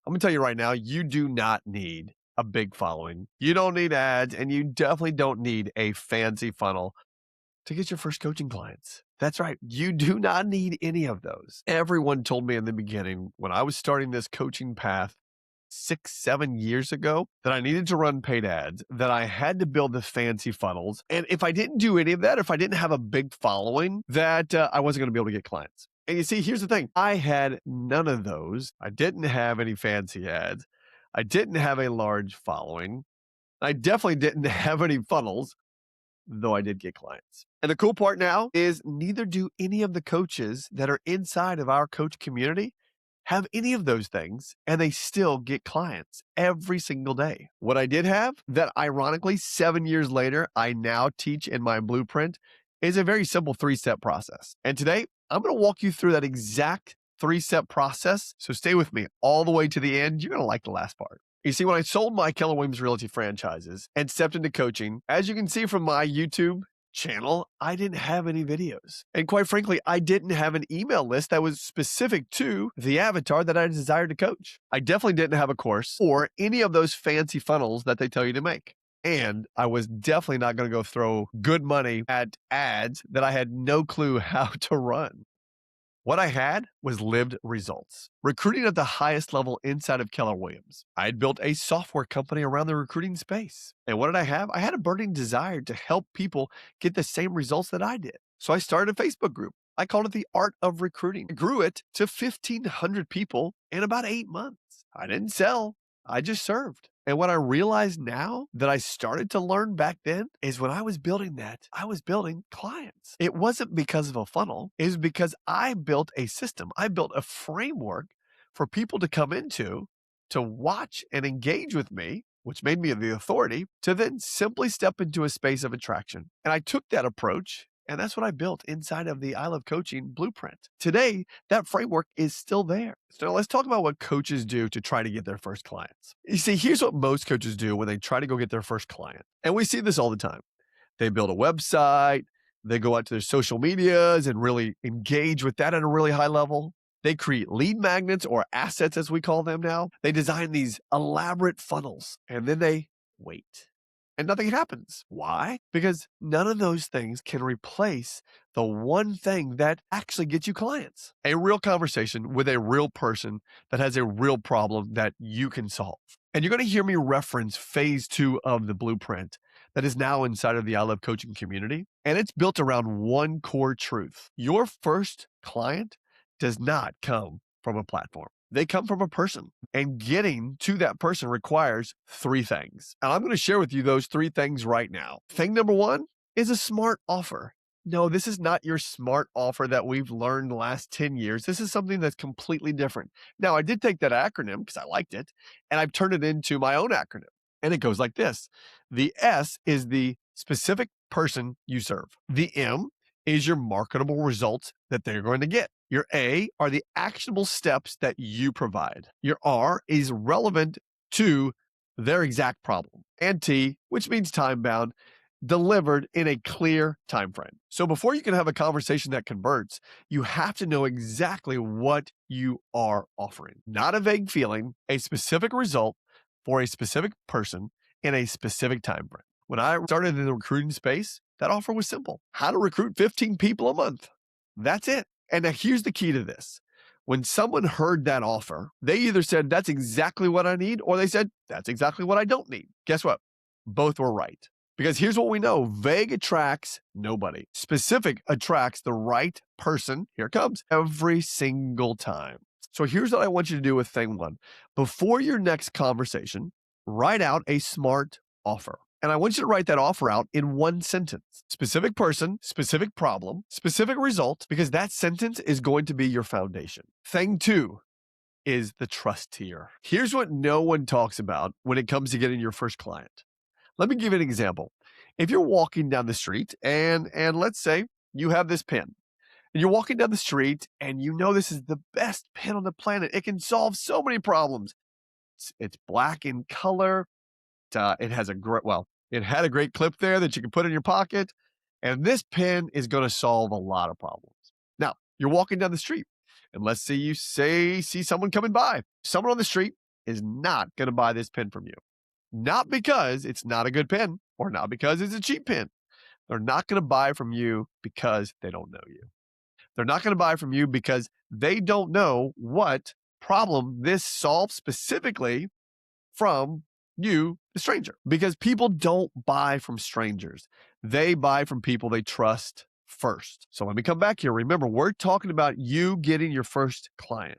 I'm gonna tell you right now, you do not need a big following. You don't need ads, and you definitely don't need a fancy funnel to get your first coaching clients. That's right. You do not need any of those. Everyone told me in the beginning when I was starting this coaching path 6, 7 years ago that I needed to run paid ads, that I had to build the fancy funnels. And if I didn't do any of that, if I didn't have a big following, that I wasn't going to be able to get clients. And you see, here's the thing. I had none of those. I didn't have any fancy ads. I didn't have a large following. I definitely didn't have any funnels, though I did get clients. And the cool part now is neither do any of the coaches that are inside of our coach community have any of those things, and they still get clients every single day. What I did have that ironically 7 years later, I now teach in my blueprint is a very simple 3-step process. And today I'm going to walk you through that exact 3-step process. So stay with me all the way to the end. You're going to like the last part. You see, when I sold my Keller Williams Realty franchises and stepped into coaching, as you can see from my YouTube channel, I didn't have any videos. And quite frankly, I didn't have an email list that was specific to the avatar that I desired to coach. I definitely didn't have a course or any of those fancy funnels that they tell you to make. And I was definitely not going to go throw good money at ads that I had no clue how to run. What I had was lived results. Recruiting at the highest level inside of Keller Williams. I had built a software company around the recruiting space. And what did I have? I had a burning desire to help people get the same results that I did. So I started a Facebook group. I called it the Art of Recruiting. I grew it to 1,500 people in about 8 months. I didn't sell. I just served. And what I realize now that I started to learn back then is when I was building that, I was building clients. It wasn't because of a funnel. It was because I built a system. I built a framework for people to come into, to watch and engage with me, which made me the authority, to then simply step into a space of attraction. And I took that approach, and that's what I built inside of the I Love Coaching Blueprint. Today, that framework is still there. So let's talk about what coaches do to try to get their first clients. You see, here's what most coaches do when they try to go get their first client. And we see this all the time. They build a website, they go out to their social medias and really engage with that at a really high level. They create lead magnets or assets, as we call them now. They design these elaborate funnels, and then they wait. And nothing happens. Why? Because none of those things can replace the one thing that actually gets you clients. A real conversation with a real person that has a real problem that you can solve. And you're going to hear me reference phase 2 of the blueprint that is now inside of the I Love Coaching community. And it's built around one core truth. Your first client does not come from a platform. They come from a person, and getting to that person requires 3 things. And I'm going to share with you those 3 things right now. Thing number 1 is a smart offer. No, this is not your smart offer that we've learned the last 10 years. This is something that's completely different. Now, I did take that acronym because I liked it, and I've turned it into my own acronym. And it goes like this. The S is the specific person you serve. The M is your marketable results that they're going to get. Your A are the actionable steps that you provide. Your R is relevant to their exact problem. And T, which means time bound, delivered in a clear time frame. So before you can have a conversation that converts, you have to know exactly what you are offering. Not a vague feeling, a specific result for a specific person in a specific time frame. When I started in the recruiting space, that offer was simple. How to recruit 15 people a month. That's it. And now here's the key to this. When someone heard that offer, they either said, that's exactly what I need, or they said, that's exactly what I don't need. Guess what? Both were right. Because here's what we know. Vague attracts nobody. Specific attracts the right person. Here it comes. Every single time. So here's what I want you to do with thing 1. Before your next conversation, write out a smart offer. And I want you to write that offer out in 1 sentence. Specific person, specific problem, specific result, because that sentence is going to be your foundation. Thing 2 is the trust tier. Here's what no one talks about when it comes to getting your first client. Let me give you an example. If you're walking down the street and let's say you have this pen, and you're walking down the street and you know this is the best pen on the planet. It can solve so many problems. It's black in color. It has it had a great clip there that you can put in your pocket. And this pen is going to solve a lot of problems. Now, you're walking down the street, and let's say you see someone coming by. Someone on the street is not going to buy this pen from you. Not because it's not a good pen or not because it's a cheap pen. They're not going to buy from you because they don't know you. They're not going to buy from you because they don't know what problem this solves specifically from you, the stranger. Because people don't buy from strangers. They buy from people they trust first. So let me come back here. Remember, we're talking about you getting your first client.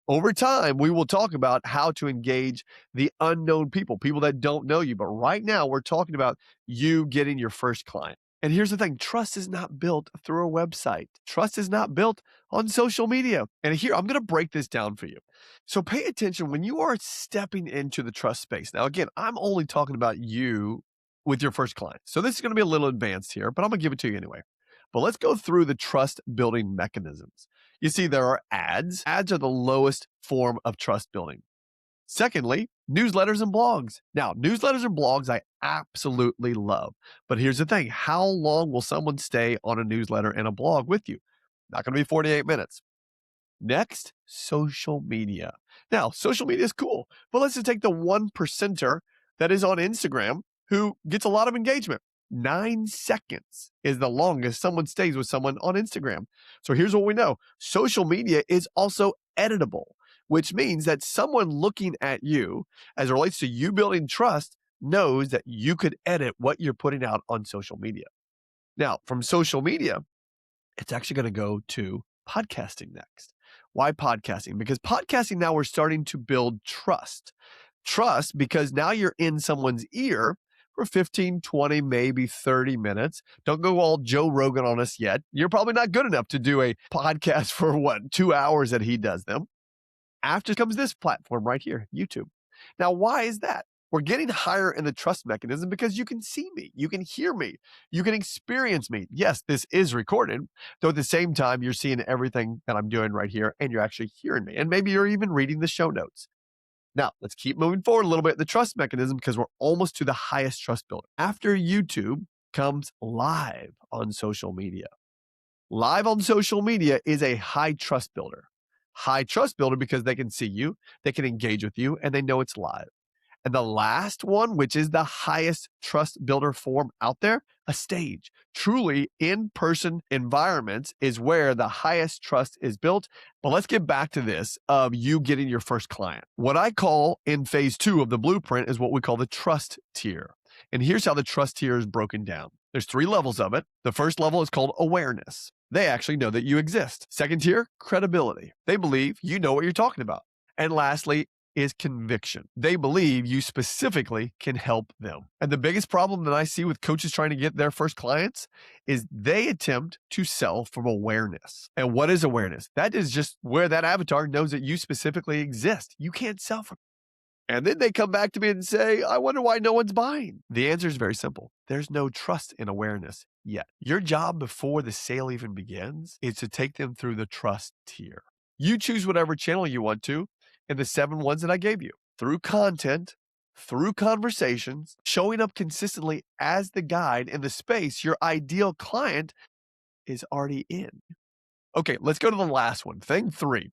Over time, we will talk about how to engage the unknown people, people that don't know you. But right now, we're talking about you getting your first client. And here's the thing, trust is not built through a website. Trust is not built on social media. And here, I'm going to break this down for you. So pay attention when you are stepping into the trust space. Now, again, I'm only talking about you with your first client. So this is going to be a little advanced here, but I'm going to give it to you anyway. But let's go through the trust building mechanisms. You see, there are ads. Ads are the lowest form of trust building. Secondly, newsletters and blogs. Now, newsletters and blogs I absolutely love. But here's the thing. How long will someone stay on a newsletter and a blog with you? Not going to be 48 minutes. Next, social media. Now, social media is cool, but let's just take the 1%er that is on Instagram who gets a lot of engagement. 9 seconds is the longest someone stays with someone on Instagram. So here's what we know. Social media is also editable, which means that someone looking at you as it relates to you building trust knows that you could edit what you're putting out on social media. Now, from social media, it's actually going to go to podcasting next. Why podcasting? Because podcasting now we're starting to build trust. Trust because now you're in someone's ear for 15, 20, maybe 30 minutes. Don't go all Joe Rogan on us yet. You're probably not good enough to do a podcast for 2 hours that he does them. After comes this platform right here, YouTube. Now, why is that? We're getting higher in the trust mechanism because you can see me, you can hear me, you can experience me. Yes, this is recorded, though at the same time, you're seeing everything that I'm doing right here and you're actually hearing me. And maybe you're even reading the show notes. Now, let's keep moving forward a little bit in the trust mechanism because we're almost to the highest trust builder. After YouTube comes live on social media. Live on social media is a high trust builder. High trust builder because they can see you, they can engage with you, and they know it's live. And the last one, which is the highest trust builder form out there, a stage. Truly in-person environments is where the highest trust is built. But let's get back to this of you getting your first client. What I call in phase 2 of the blueprint is what we call the trust tier. And here's how the trust tier is broken down. There's 3 levels of it. The first level is called awareness. They actually know that you exist. Second tier, credibility. They believe you know what you're talking about. And lastly, is conviction. They believe you specifically can help them. And the biggest problem that I see with coaches trying to get their first clients is they attempt to sell from awareness. And what is awareness? That is just where that avatar knows that you specifically exist. You can't sell from. And then they come back to me and say, I wonder why no one's buying. The answer is very simple. There's no trust in awareness yet. Your job before the sale even begins is to take them through the trust tier. You choose whatever channel you want to in the 7 ones that I gave you. Through content, through conversations, showing up consistently as the guide in the space your ideal client is already in. Okay, let's go to the last one. Thing 3.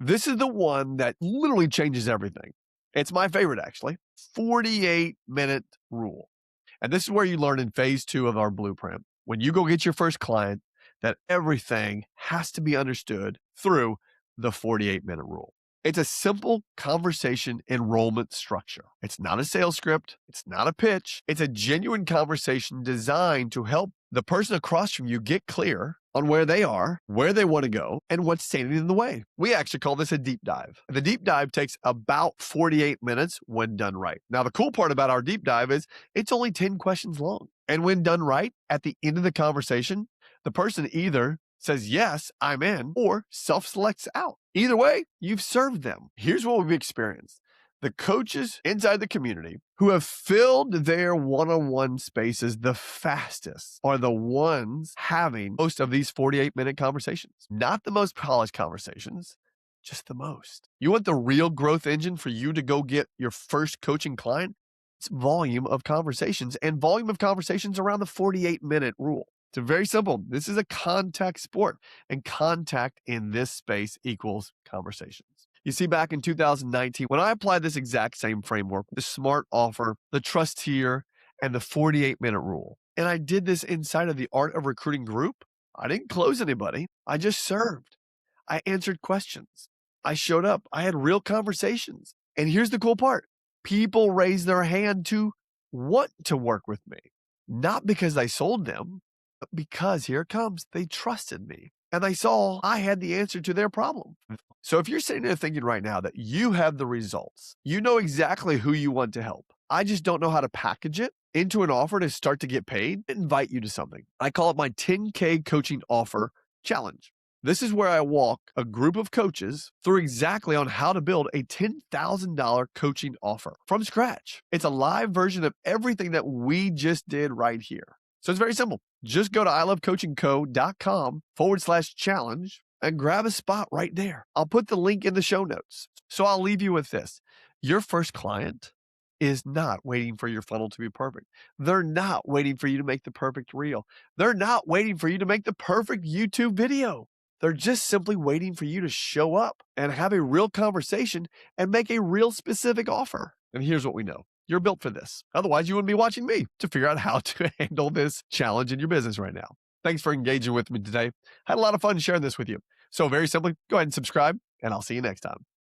This is the one that literally changes everything. It's my favorite, actually. 48-minute rule. And this is where you learn in phase 2 of our blueprint. When you go get your first client, that everything has to be understood through the 48-minute rule. It's a simple conversation enrollment structure. It's not a sales script. It's not a pitch. It's a genuine conversation designed to help the person across from you get clear on where they are, where they want to go, and what's standing in the way. We actually call this a deep dive. The deep dive takes about 48 minutes when done right. Now, the cool part about our deep dive is it's only 10 questions long. And when done right, at the end of the conversation, the person either says, yes, I'm in, or self-selects out. Either way, you've served them. Here's what we've experienced. The coaches inside the community who have filled their one-on-one spaces the fastest are the ones having most of these 48-minute conversations. Not the most polished conversations, just the most. You want the real growth engine for you to go get your first coaching client? It's volume of conversations, and volume of conversations around the 48-minute rule. It's very simple. This is a contact sport, and contact in this space equals conversations. You see, back in 2019, when I applied this exact same framework, the SMART offer, the trust tier, and the 48-minute rule, and I did this inside of the Art of Recruiting group, I didn't close anybody. I just served. I answered questions. I showed up. I had real conversations. And here's the cool part. People raised their hand to want to work with me, not because I sold them, but because here it comes, they trusted me and they saw I had the answer to their problem. So if you're sitting there thinking right now that you have the results, you know exactly who you want to help. I just don't know how to package it into an offer to start to get paid, I invite you to something. I call it my 10K coaching offer challenge. This is where I walk a group of coaches through exactly on how to build a $10,000 coaching offer from scratch. It's a live version of everything that we just did right here. So it's very simple. Just go to ilovecoachingco.com/challenge and grab a spot right there. I'll put the link in the show notes. So I'll leave you with this. Your first client is not waiting for your funnel to be perfect. They're not waiting for you to make the perfect reel. They're not waiting for you to make the perfect YouTube video. They're just simply waiting for you to show up and have a real conversation and make a real specific offer. And here's what we know. You're built for this. Otherwise, you wouldn't be watching me to figure out how to handle this challenge in your business right now. Thanks for engaging with me today. Had a lot of fun sharing this with you. So very simply, go ahead and subscribe, and I'll see you next time.